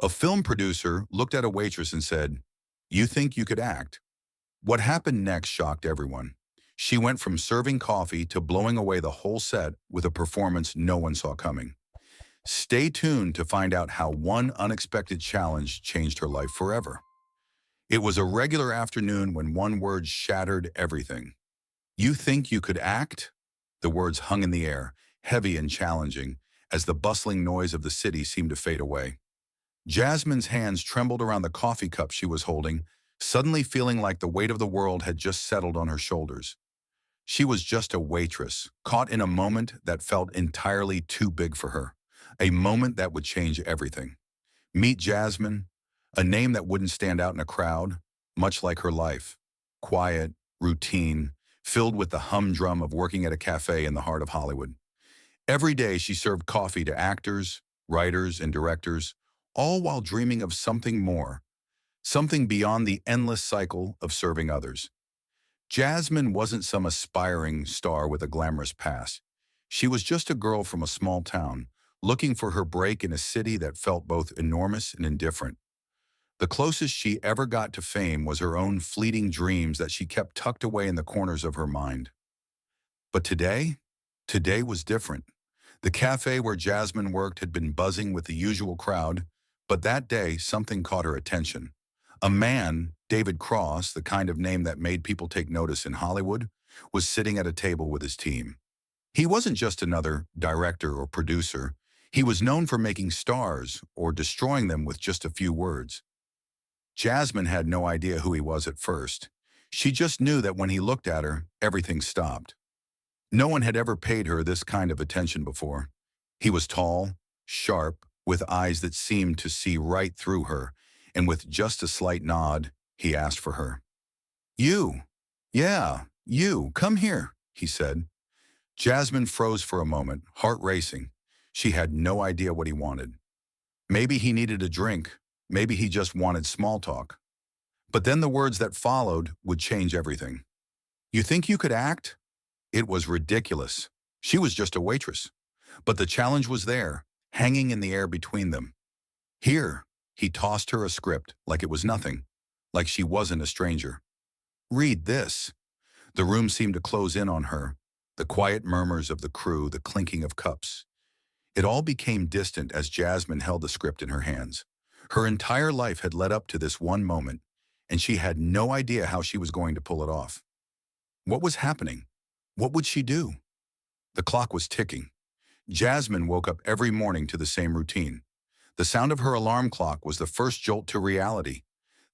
A film producer looked at a waitress and said, "You think you could act?" What happened next shocked everyone. She went from serving coffee to blowing away the whole set with a performance no one saw coming. Stay tuned to find out how one unexpected challenge changed her life forever. It was a regular afternoon when one word shattered everything. "You think you could act?" The words hung in the air, heavy and challenging, as the bustling noise of the city seemed to fade away. Jasmine's hands trembled around the coffee cup she was holding, suddenly feeling like the weight of the world had just settled on her shoulders. She was just a waitress, caught in a moment that felt entirely too big for her, a moment that would change everything. Meet Jasmine, a name that wouldn't stand out in a crowd, much like her life. Quiet, routine, filled with the humdrum of working at a cafe in the heart of Hollywood. Every day she served coffee to actors, writers, and directors, all while dreaming of something more, something beyond the endless cycle of serving others. Jasmine wasn't some aspiring star with a glamorous past. She was just a girl from a small town, looking for her break in a city that felt both enormous and indifferent. The closest she ever got to fame was her own fleeting dreams that she kept tucked away in the corners of her mind. But today was different. The cafe where Jasmine worked had been buzzing with the usual crowd, but that day something caught her attention. A man, David Cross, the kind of name that made people take notice in Hollywood, was sitting at a table with his team. He wasn't just another director or producer. He was known for making stars or destroying them with just a few words. Jasmine had no idea who he was at first. She just knew that when he looked at her, everything stopped. No one had ever paid her this kind of attention before. He was tall, sharp, with eyes that seemed to see right through her, and with just a slight nod, he asked for her. "You, yeah, you, come here," he said. Jasmine froze for a moment, heart racing. She had no idea what he wanted. Maybe he needed a drink. Maybe he just wanted small talk. But then the words that followed would change everything. "You think you could act?" It was ridiculous. She was just a waitress. But the challenge was there, hanging in the air between them. "Here," he tossed her a script like it was nothing, like she wasn't a stranger. "Read this." The room seemed to close in on her, the quiet murmurs of the crew, the clinking of cups. It all became distant as Jasmine held the script in her hands. Her entire life had led up to this one moment, and she had no idea how she was going to pull it off. What was happening? What would she do? The clock was ticking. Jasmine woke up every morning to the same routine. The sound of her alarm clock was the first jolt to reality.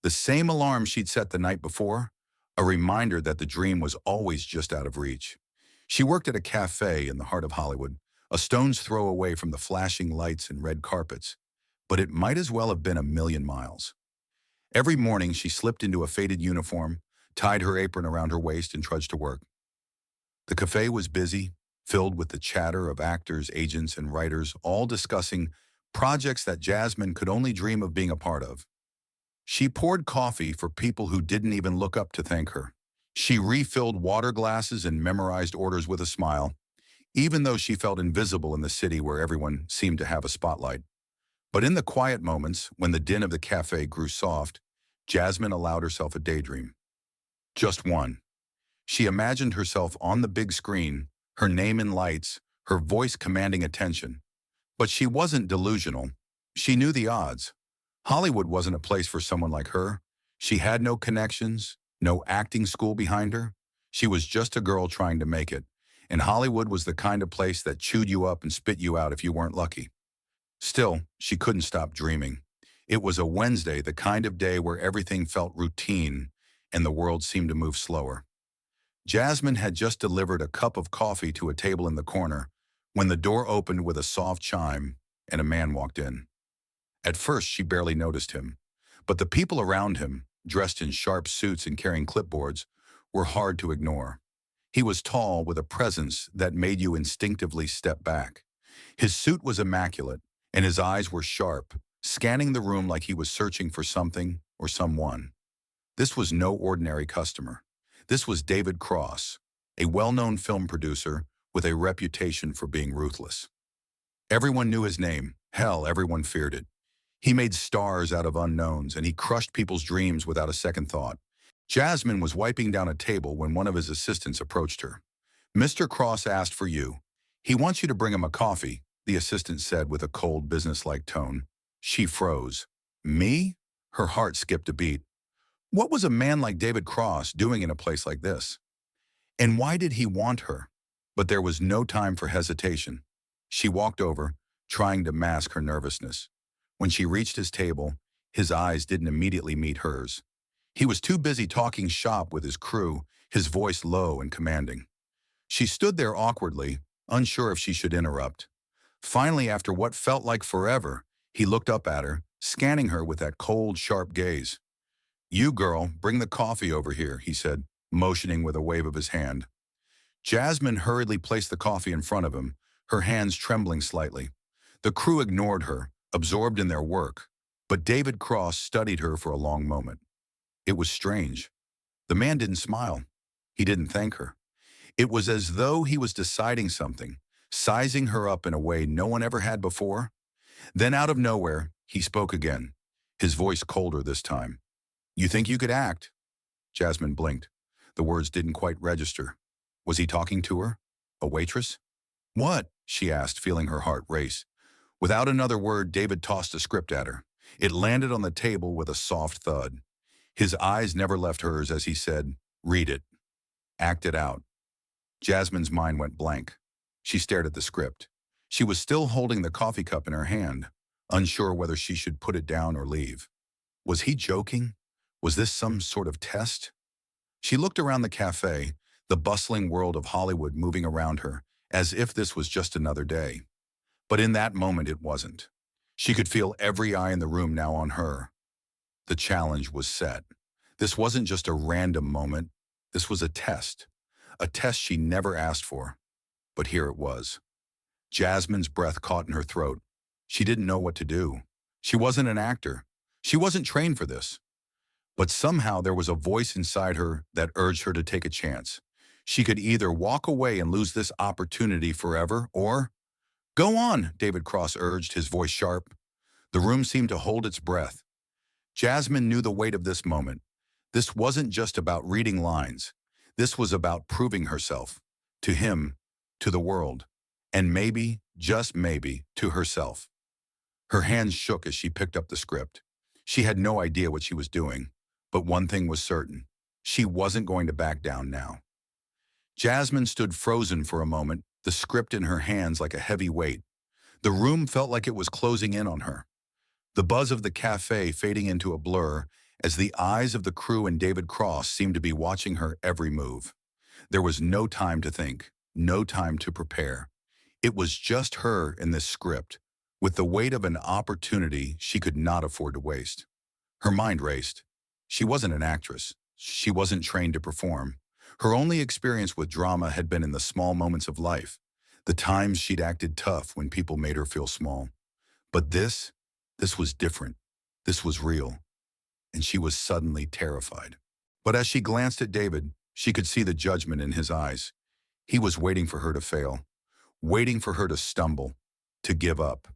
The same alarm she'd set the night before, a reminder that the dream was always just out of reach. She worked at a cafe in the heart of Hollywood, a stone's throw away from the flashing lights and red carpets, but it might as well have been a million miles. Every morning she slipped into a faded uniform, tied her apron around her waist, and trudged to work. The cafe was busy, filled with the chatter of actors, agents, and writers, all discussing projects that Jasmine could only dream of being a part of. She poured coffee for people who didn't even look up to thank her. She refilled water glasses and memorized orders with a smile, even though she felt invisible in the city where everyone seemed to have a spotlight. But in the quiet moments, when the din of the cafe grew soft, Jasmine allowed herself a daydream. Just one. She imagined herself on the big screen, her name in lights, her voice commanding attention. But she wasn't delusional. She knew the odds. Hollywood wasn't a place for someone like her. She had no connections, no acting school behind her. She was just a girl trying to make it. And Hollywood was the kind of place that chewed you up and spit you out if you weren't lucky. Still, she couldn't stop dreaming. It was a Wednesday, the kind of day where everything felt routine and the world seemed to move slower. Jasmine had just delivered a cup of coffee to a table in the corner when the door opened with a soft chime and a man walked in. At first, she barely noticed him, but the people around him, dressed in sharp suits and carrying clipboards, were hard to ignore. He was tall with a presence that made you instinctively step back. His suit was immaculate, and his eyes were sharp, scanning the room like he was searching for something or someone. This was no ordinary customer. This was David Cross, a well-known film producer with a reputation for being ruthless. Everyone knew his name. Hell, everyone feared it. He made stars out of unknowns, and he crushed people's dreams without a second thought. Jasmine was wiping down a table when one of his assistants approached her. "Mr. Cross asked for you. He wants you to bring him a coffee," the assistant said with a cold, businesslike tone. She froze. Me? Her heart skipped a beat. What was a man like David Cross doing in a place like this? And why did he want her? But there was no time for hesitation. She walked over, trying to mask her nervousness. When she reached his table, his eyes didn't immediately meet hers. He was too busy talking shop with his crew, his voice low and commanding. She stood there awkwardly, unsure if she should interrupt. Finally, after what felt like forever, he looked up at her, scanning her with that cold, sharp gaze. "You, girl, bring the coffee over here," he said, motioning with a wave of his hand. Jasmine hurriedly placed the coffee in front of him, her hands trembling slightly. The crew ignored her, absorbed in their work, but David Cross studied her for a long moment. It was strange. The man didn't smile. He didn't thank her. It was as though he was deciding something, sizing her up in a way no one ever had before. Then out of nowhere, he spoke again, his voice colder this time. "You think you could act?" Jasmine blinked. The words didn't quite register. Was he talking to her? A waitress? "What?" she asked, feeling her heart race. Without another word, David tossed a script at her. It landed on the table with a soft thud. His eyes never left hers as he said, "Read it. Act it out." Jasmine's mind went blank. She stared at the script. She was still holding the coffee cup in her hand, unsure whether she should put it down or leave. Was he joking? Was this some sort of test? She looked around the cafe, the bustling world of Hollywood moving around her, as if this was just another day. But in that moment, it wasn't. She could feel every eye in the room now on her. The challenge was set. This wasn't just a random moment. This was a test she never asked for. But here it was. Jasmine's breath caught in her throat. She didn't know what to do. She wasn't an actor. She wasn't trained for this. But somehow there was a voice inside her that urged her to take a chance. She could either walk away and lose this opportunity forever, or— "Go on," David Cross urged, his voice sharp. The room seemed to hold its breath. Jasmine knew the weight of this moment. This wasn't just about reading lines. This was about proving herself. To him, to the world, and maybe, just maybe, to herself. Her hands shook as she picked up the script. She had no idea what she was doing, but one thing was certain. She wasn't going to back down now. Jasmine stood frozen for a moment, the script in her hands like a heavy weight. The room felt like it was closing in on her. The buzz of the cafe fading into a blur as the eyes of the crew and David Cross seemed to be watching her every move. There was no time to think, no time to prepare. It was just her in this script, with the weight of an opportunity she could not afford to waste. Her mind raced. She wasn't an actress. She wasn't trained to perform. Her only experience with drama had been in the small moments of life, the times she'd acted tough when people made her feel small. But this was different. This was real. And she was suddenly terrified. But as she glanced at David, she could see the judgment in his eyes. He was waiting for her to fail, waiting for her to stumble, to give up.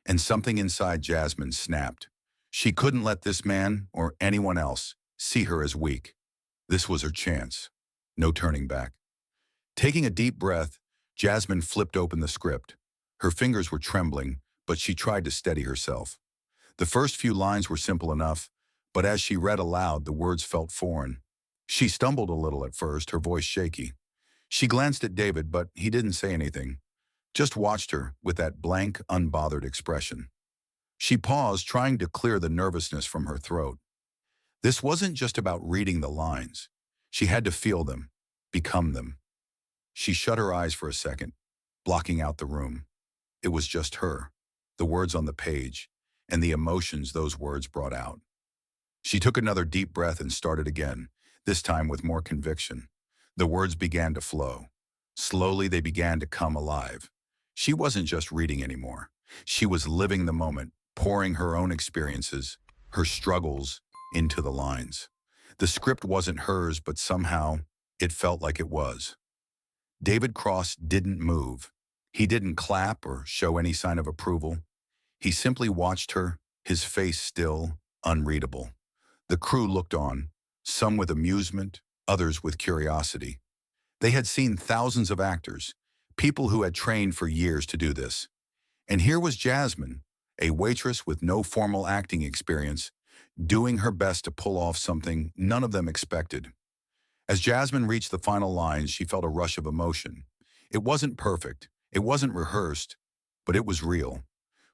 And something inside Jasmine snapped. She couldn't let this man, or anyone else, see her as weak. This was her chance. No turning back. Taking a deep breath, Jasmine flipped open the script. Her fingers were trembling, but she tried to steady herself. The first few lines were simple enough, but as she read aloud, the words felt foreign. She stumbled a little at first, her voice shaky. She glanced at David, but he didn't say anything, just watched her with that blank, unbothered expression. She paused, trying to clear the nervousness from her throat. This wasn't just about reading the lines. She had to feel them, become them. She shut her eyes for a second, blocking out the room. It was just her, the words on the page, and the emotions those words brought out. She took another deep breath and started again, this time with more conviction. The words began to flow. Slowly, they began to come alive. She wasn't just reading anymore. She was living the moment, pouring her own experiences, her struggles, into the lines. The script wasn't hers, but somehow, it felt like it was. David Cross didn't move. He didn't clap or show any sign of approval. He simply watched her, his face still, unreadable. The crew looked on, some with amusement, others with curiosity. They had seen thousands of actors, people who had trained for years to do this. And here was Jasmine, a waitress with no formal acting experience, doing her best to pull off something none of them expected. As Jasmine reached the final lines, she felt a rush of emotion. It wasn't perfect, it wasn't rehearsed, but it was real.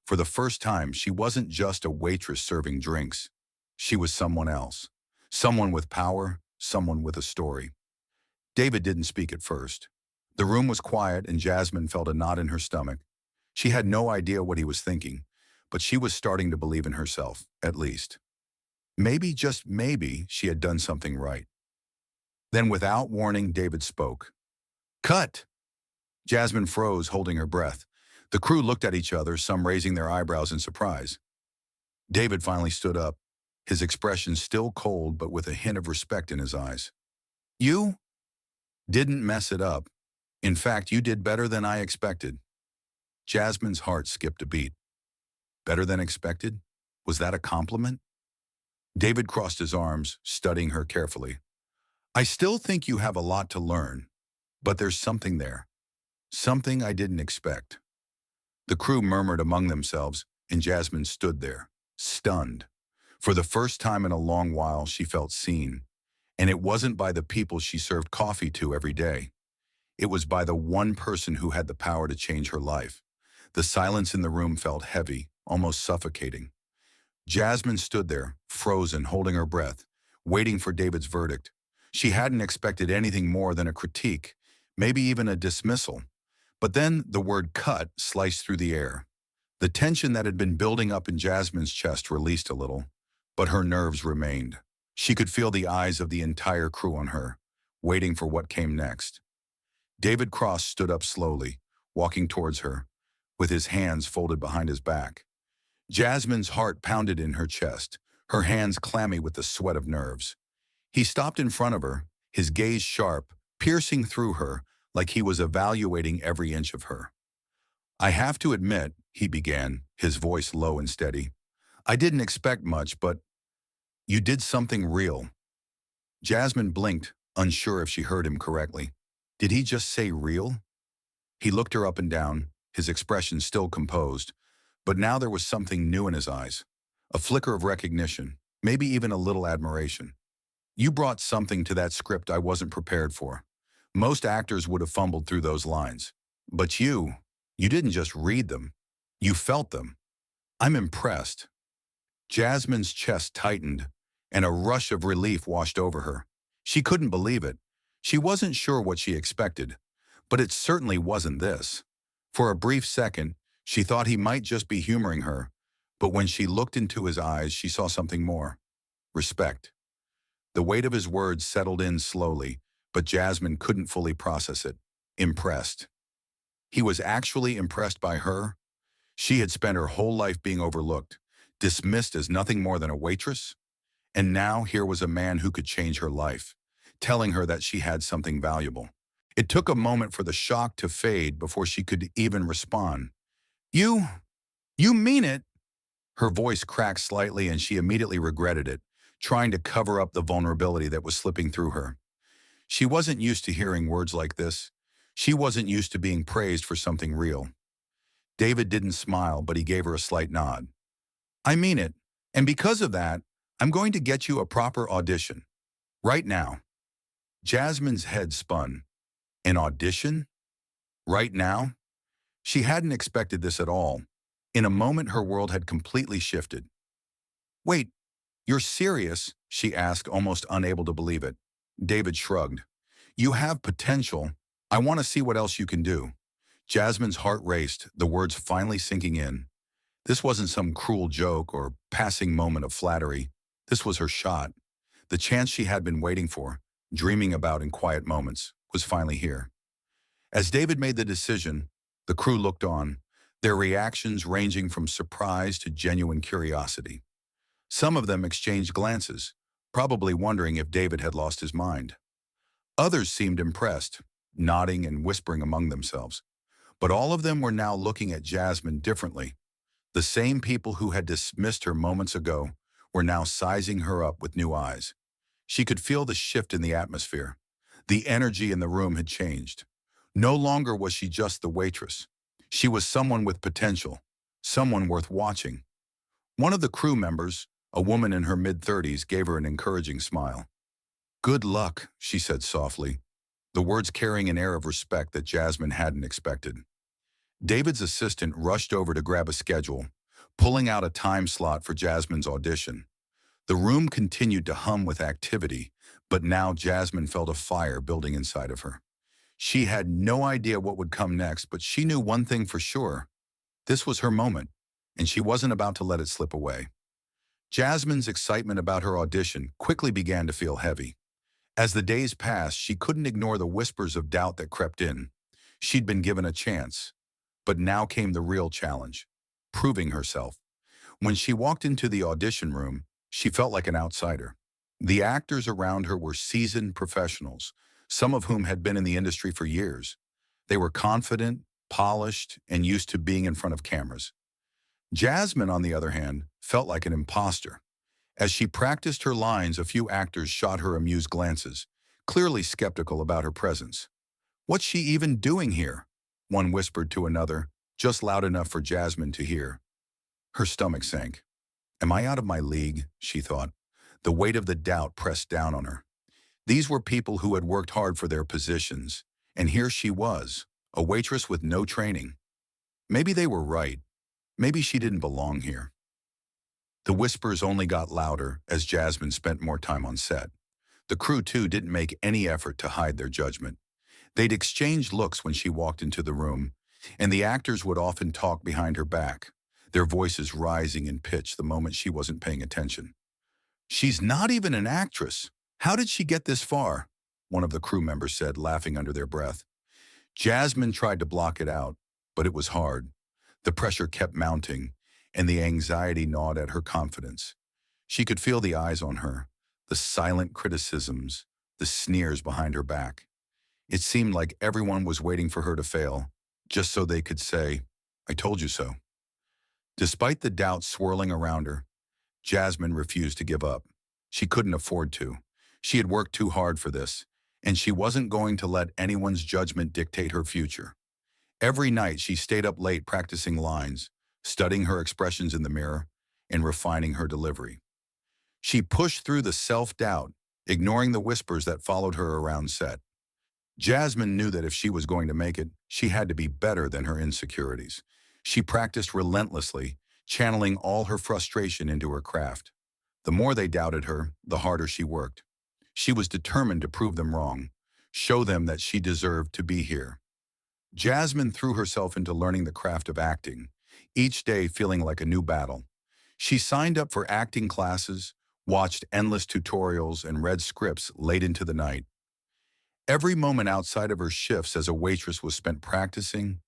For the first time, she wasn't just a waitress serving drinks. She was someone else. Someone with power, someone with a story. David didn't speak at first. The room was quiet and Jasmine felt a knot in her stomach. She had no idea what he was thinking, but she was starting to believe in herself, at least. Maybe, just maybe, she had done something right. Then without warning, David spoke. "Cut!" Jasmine froze, holding her breath. The crew looked at each other, some raising their eyebrows in surprise. David finally stood up, his expression still cold but with a hint of respect in his eyes. "You didn't mess it up. In fact, you did better than I expected." Jasmine's heart skipped a beat. Better than expected? Was that a compliment? David crossed his arms, studying her carefully. "I still think you have a lot to learn, but there's something there. Something I didn't expect." The crew murmured among themselves, and Jasmine stood there, stunned. For the first time in a long while, she felt seen. And it wasn't by the people she served coffee to every day. It was by the one person who had the power to change her life. The silence in the room felt heavy, almost suffocating. Jasmine stood there, frozen, holding her breath, waiting for David's verdict. She hadn't expected anything more than a critique, maybe even a dismissal. But then the word "cut" sliced through the air. The tension that had been building up in Jasmine's chest released a little, but her nerves remained. She could feel the eyes of the entire crew on her, waiting for what came next. David Cross stood up slowly, walking towards her, with his hands folded behind his back. Jasmine's heart pounded in her chest, her hands clammy with the sweat of nerves. He stopped in front of her, his gaze sharp, piercing through her, like he was evaluating every inch of her. "I have to admit," he began, his voice low and steady, "I didn't expect much, but you did something real." Jasmine blinked, unsure if she heard him correctly. Did he just say real? He looked her up and down, his expression still composed, but now there was something new in his eyes. A flicker of recognition, maybe even a little admiration. "You brought something to that script I wasn't prepared for. Most actors would have fumbled through those lines. But you didn't just read them. You felt them. I'm impressed." Jasmine's chest tightened, and a rush of relief washed over her. She couldn't believe it. She wasn't sure what she expected, but it certainly wasn't this. For a brief second, she thought he might just be humoring her, but when she looked into his eyes, she saw something more. Respect. The weight of his words settled in slowly, but Jasmine couldn't fully process it. Impressed. He was actually impressed by her? She had spent her whole life being overlooked, dismissed as nothing more than a waitress? And now here was a man who could change her life, telling her that she had something valuable. It took a moment for the shock to fade before she could even respond. You mean it?" Her voice cracked slightly and she immediately regretted it, trying to cover up the vulnerability that was slipping through her. She wasn't used to hearing words like this. She wasn't used to being praised for something real. David didn't smile, but he gave her a slight nod. "I mean it, and because of that, I'm going to get you a proper audition. Right now." Jasmine's head spun. An audition? Right now? She hadn't expected this at all. In a moment, her world had completely shifted. "Wait, you're serious?" she asked, almost unable to believe it. David shrugged. "You have potential. I want to see what else you can do." Jasmine's heart raced, the words finally sinking in. This wasn't some cruel joke or passing moment of flattery. This was her shot. The chance she had been waiting for, dreaming about in quiet moments, was finally here. As David made the decision, the crew looked on, their reactions ranging from surprise to genuine curiosity. Some of them exchanged glances, probably wondering if David had lost his mind. Others seemed impressed, nodding and whispering among themselves. But all of them were now looking at Jasmine differently. The same people who had dismissed her moments ago were now sizing her up with new eyes. She could feel the shift in the atmosphere. The energy in the room had changed. No longer was she just the waitress. She was someone with potential, someone worth watching. One of the crew members, a woman in her mid-30s, gave her an encouraging smile. "Good luck," she said softly, the words carrying an air of respect that Jasmine hadn't expected. David's assistant rushed over to grab a schedule, pulling out a time slot for Jasmine's audition. The room continued to hum with activity, but now Jasmine felt a fire building inside of her. She had no idea what would come next, but she knew one thing for sure. This was her moment, and she wasn't about to let it slip away. Jasmine's excitement about her audition quickly began to feel heavy. As the days passed, she couldn't ignore the whispers of doubt that crept in. She'd been given a chance, but now came the real challenge, proving herself. When she walked into the audition room, she felt like an outsider. The actors around her were seasoned professionals, some of whom had been in the industry for years. They were confident, polished, and used to being in front of cameras. Jasmine, on the other hand, felt like an imposter. As she practiced her lines, a few actors shot her amused glances, clearly skeptical about her presence. "What's she even doing here?" one whispered to another, just loud enough for Jasmine to hear. Her stomach sank. "Am I out of my league?" she thought. The weight of the doubt pressed down on her. These were people who had worked hard for their positions, and here she was, a waitress with no training. Maybe they were right. Maybe she didn't belong here. The whispers only got louder as Jasmine spent more time on set. The crew, too, didn't make any effort to hide their judgment. They'd exchange looks when she walked into the room, and the actors would often talk behind her back, their voices rising in pitch the moment she wasn't paying attention. "She's not even an actress. How did she get this far?" one of the crew members said, laughing under their breath. Jasmine tried to block it out, but it was hard. The pressure kept mounting, and the anxiety gnawed at her confidence. She could feel the eyes on her, the silent criticisms, the sneers behind her back. It seemed like everyone was waiting for her to fail, just so they could say, "I told you so." Despite the doubt swirling around her, Jasmine refused to give up. She couldn't afford to. She had worked too hard for this, and she wasn't going to let anyone's judgment dictate her future. Every night she stayed up late practicing lines, studying her expressions in the mirror, and refining her delivery. She pushed through the self-doubt, ignoring the whispers that followed her around set. Jasmine knew that if she was going to make it, she had to be better than her insecurities. She practiced relentlessly, channeling all her frustration into her craft. The more they doubted her, the harder she worked. She was determined to prove them wrong, show them that she deserved to be here. Jasmine threw herself into learning the craft of acting, each day feeling like a new battle. She signed up for acting classes, watched endless tutorials, and read scripts late into the night. Every moment outside of her shifts as a waitress was spent practicing,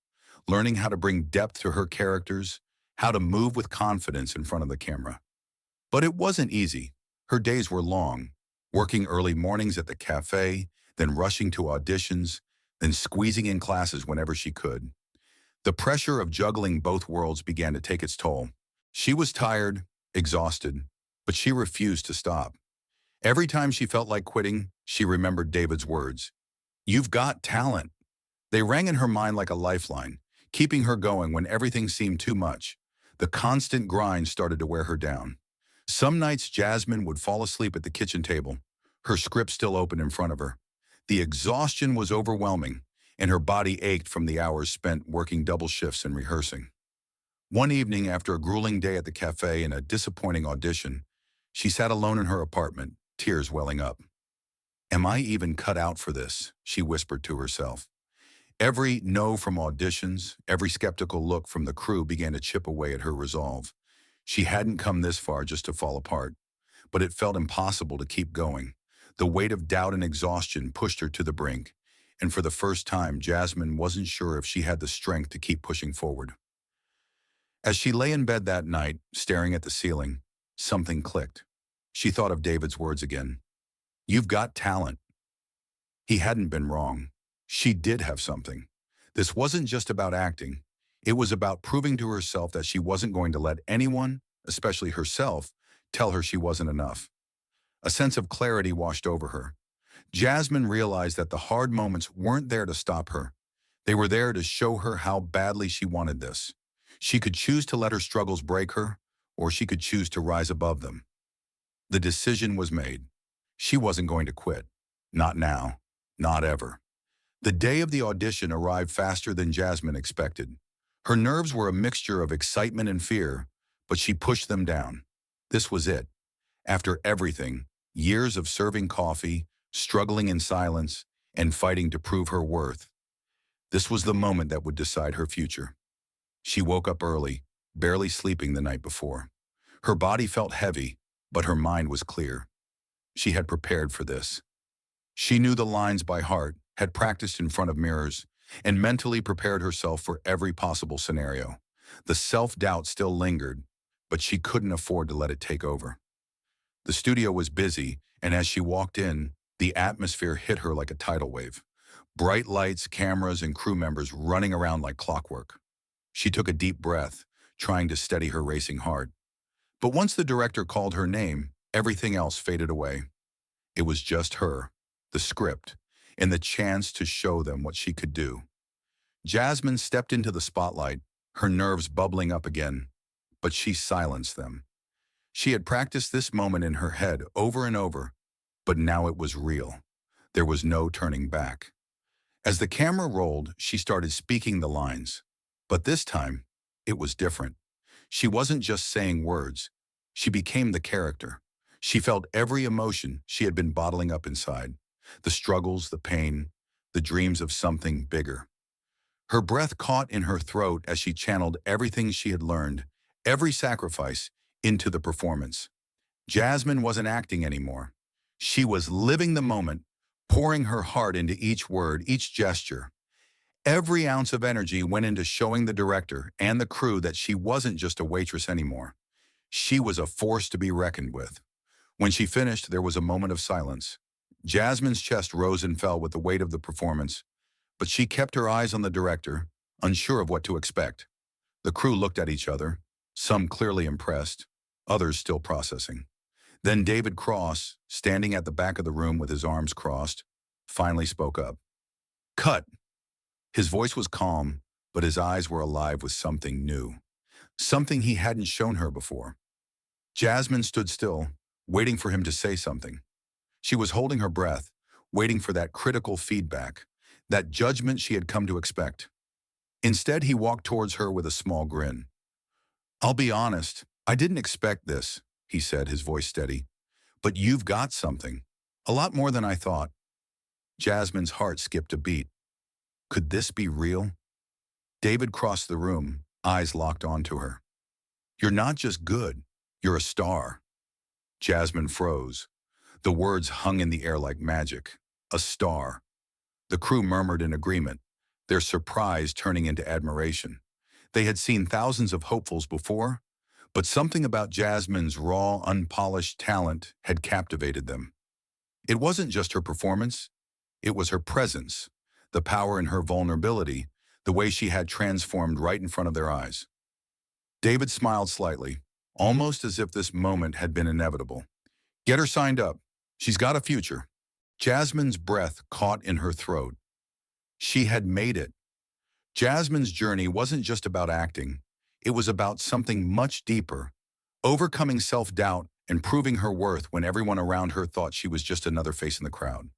learning how to bring depth to her characters, how to move with confidence in front of the camera. But it wasn't easy. Her days were long, working early mornings at the café, then rushing to auditions, then squeezing in classes whenever she could. The pressure of juggling both worlds began to take its toll. She was tired, exhausted, but she refused to stop. Every time she felt like quitting, she remembered David's words. "You've got talent." They rang in her mind like a lifeline, keeping her going when everything seemed too much. The constant grind started to wear her down. Some nights Jasmine would fall asleep at the kitchen table, her script still open in front of her. The exhaustion was overwhelming, and her body ached from the hours spent working double shifts and rehearsing. One evening, after a grueling day at the cafe and a disappointing audition, she sat alone in her apartment, tears welling up. "Am I even cut out for this?" she whispered to herself. Every no from auditions, every skeptical look from the crew began to chip away at her resolve. She hadn't come this far just to fall apart, but it felt impossible to keep going. The weight of doubt and exhaustion pushed her to the brink, and for the first time, Jasmine wasn't sure if she had the strength to keep pushing forward. As she lay in bed that night, staring at the ceiling, something clicked. She thought of David's words again. "You've got talent." He hadn't been wrong. She did have something. This wasn't just about acting. It was about proving to herself that she wasn't going to let anyone, especially herself, tell her she wasn't enough. A sense of clarity washed over her. Jasmine realized that the hard moments weren't there to stop her. They were there to show her how badly she wanted this. She could choose to let her struggles break her, or she could choose to rise above them. The decision was made. She wasn't going to quit. Not now. Not ever. The day of the audition arrived faster than Jasmine expected. Her nerves were a mixture of excitement and fear, but she pushed them down. This was it. After everything, years of serving coffee, struggling in silence, and fighting to prove her worth, this was the moment that would decide her future. She woke up early, barely sleeping the night before. Her body felt heavy, but her mind was clear. She had prepared for this. She knew the lines by heart, had practiced in front of mirrors, and mentally prepared herself for every possible scenario. The self-doubt still lingered, but she couldn't afford to let it take over. The studio was busy, and as she walked in, the atmosphere hit her like a tidal wave. Bright lights, cameras, and crew members running around like clockwork. She took a deep breath, trying to steady her racing heart. But once the director called her name, everything else faded away. It was just her, the script, and the chance to show them what she could do. Jasmine stepped into the spotlight, her nerves bubbling up again, but she silenced them. She had practiced this moment in her head over and over, but now it was real. There was no turning back. As the camera rolled, she started speaking the lines. But this time, it was different. She wasn't just saying words. She became the character. She felt every emotion she had been bottling up inside. The struggles, the pain, the dreams of something bigger. Her breath caught in her throat as she channeled everything she had learned, every sacrifice, into the performance. Jasmine wasn't acting anymore. She was living the moment, pouring her heart into each word, each gesture. Every ounce of energy went into showing the director and the crew that she wasn't just a waitress anymore. She was a force to be reckoned with. When she finished, there was a moment of silence. Jasmine's chest rose and fell with the weight of the performance, but she kept her eyes on the director, unsure of what to expect. The crew looked at each other, some clearly impressed, others still processing. Then David Cross, standing at the back of the room with his arms crossed, finally spoke up. "Cut." His voice was calm, but his eyes were alive with something new. Something he hadn't shown her before. Jasmine stood still, waiting for him to say something. She was holding her breath, waiting for that critical feedback, that judgment she had come to expect. Instead, he walked towards her with a small grin. "I'll be honest, I didn't expect this," he said, his voice steady. "But you've got something. A lot more than I thought." Jasmine's heart skipped a beat. Could this be real? David crossed the room, eyes locked onto her. "You're not just good, you're a star." Jasmine froze. The words hung in the air like magic. A star. The crew murmured in agreement, their surprise turning into admiration. They had seen thousands of hopefuls before, but something about Jasmine's raw, unpolished talent had captivated them. It wasn't just her performance, it was her presence, the power in her vulnerability, the way she had transformed right in front of their eyes. David smiled slightly, almost as if this moment had been inevitable. "Get her signed up. She's got a future." Jasmine's breath caught in her throat. She had made it. Jasmine's journey wasn't just about acting. It was about something much deeper, overcoming self-doubt and proving her worth when everyone around her thought she was just another face in the crowd.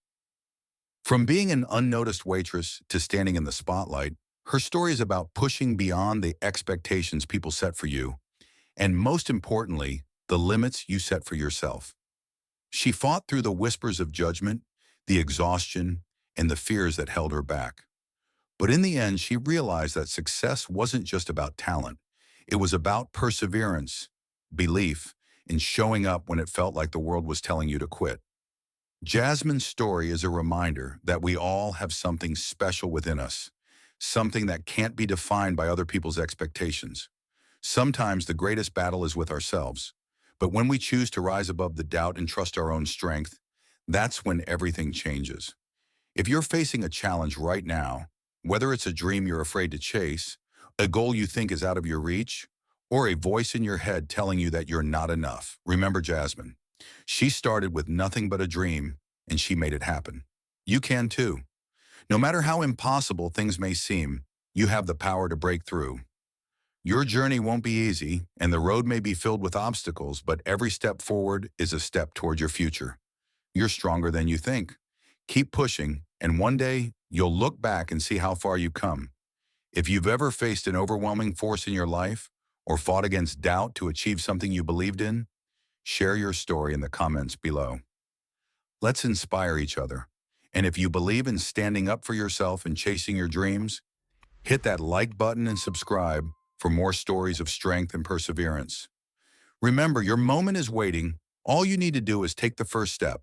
From being an unnoticed waitress to standing in the spotlight, her story is about pushing beyond the expectations people set for you, and most importantly, the limits you set for yourself. She fought through the whispers of judgment, the exhaustion, and the fears that held her back. But in the end, she realized that success wasn't just about talent. It was about perseverance, belief, and showing up when it felt like the world was telling you to quit. Jasmine's story is a reminder that we all have something special within us, something that can't be defined by other people's expectations. Sometimes the greatest battle is with ourselves, but when we choose to rise above the doubt and trust our own strength, that's when everything changes. If you're facing a challenge right now, whether it's a dream you're afraid to chase A goal you think is out of your reach, or a voice in your head telling you that you're not enough. Remember Jasmine. She started with nothing but a dream, and she made it happen. You can too. No matter how impossible things may seem, you have the power to break through. Your journey won't be easy, and the road may be filled with obstacles, but every step forward is a step toward your future. You're stronger than you think. Keep pushing, and one day, you'll look back and see how far you've come. If you've ever faced an overwhelming force in your life, or fought against doubt to achieve something you believed in, share your story in the comments below. Let's inspire each other. And if you believe in standing up for yourself and chasing your dreams, hit that like button and subscribe for more stories of strength and perseverance. Remember, your moment is waiting. All you need to do is take the first step.